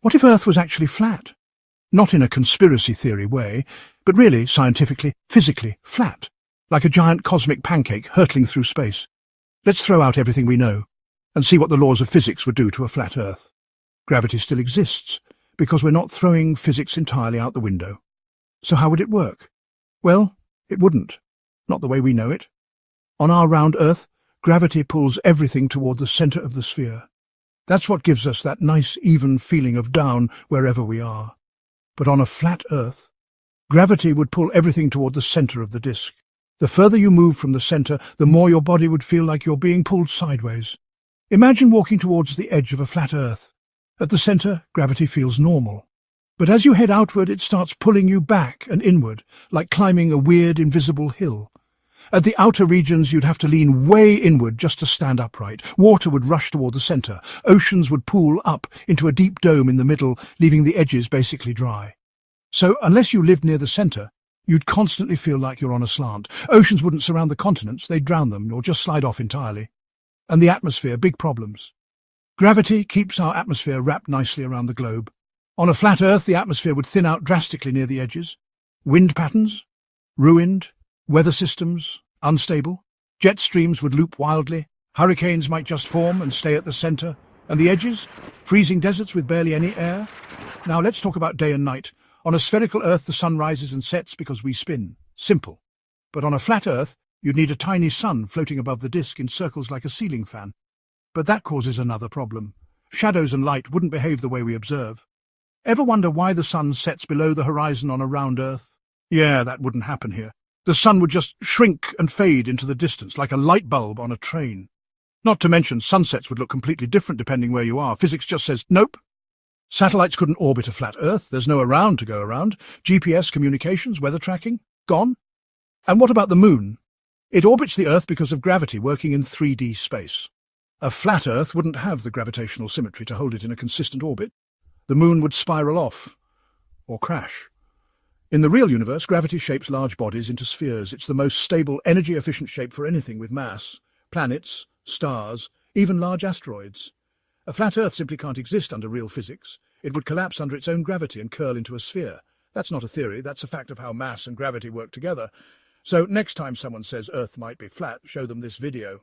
What if Earth was actually flat? Not in a conspiracy theory way, but really, scientifically, physically flat, like a giant cosmic pancake hurtling through space. Let's throw out everything we know and see what the laws of physics would do to a flat Earth. Gravity still exists, because we're not throwing physics entirely out the window. So how would it work? Well, it wouldn't. Not the way we know it. On our round Earth, gravity pulls everything toward the center of the sphere. That's what gives us that nice, even feeling of down wherever we are. But on a flat Earth, gravity would pull everything toward the center of the disk. The further you move from the center, the more your body would feel like you're being pulled sideways. Imagine walking towards the edge of a flat Earth. At the center, gravity feels normal. But as you head outward, it starts pulling you back and inward, like climbing a weird, invisible hill. At the outer regions, you'd have to lean way inward just to stand upright. Water would rush toward the center. Oceans would pool up into a deep dome in the middle, leaving the edges basically dry. So, unless you lived near the center, you'd constantly feel like you're on a slant. Oceans wouldn't surround the continents, they'd drown them, or just slide off entirely. And the atmosphere, big problems. Gravity keeps our atmosphere wrapped nicely around the globe. On a flat Earth, the atmosphere would thin out drastically near the edges. Wind patterns, ruined. Weather systems, unstable. Jet streams would loop wildly. Hurricanes might just form and stay at the center. And the edges? Freezing deserts with barely any air. Now let's talk about day and night. On a spherical Earth, the sun rises and sets because we spin. Simple. But on a flat Earth, you'd need a tiny sun floating above the disk in circles like a ceiling fan. But that causes another problem. Shadows and light wouldn't behave the way we observe. Ever wonder why the sun sets below the horizon on a round Earth? Yeah, that wouldn't happen here. The sun would just shrink and fade into the distance like a light bulb on a train. Not to mention sunsets would look completely different depending where you are. Physics just says, nope. Satellites couldn't orbit a flat Earth. There's no around to go around. GPS, communications, weather tracking, gone. And what about the moon? It orbits the Earth because of gravity working in 3D space. A flat Earth wouldn't have the gravitational symmetry to hold it in a consistent orbit. The moon would spiral off, or crash. In the real universe, gravity shapes large bodies into spheres. It's the most stable, energy-efficient shape for anything with mass. Planets, stars, even large asteroids. A flat Earth simply can't exist under real physics. It would collapse under its own gravity and curl into a sphere. That's not a theory, that's a fact of how mass and gravity work together. So next time someone says Earth might be flat, show them this video.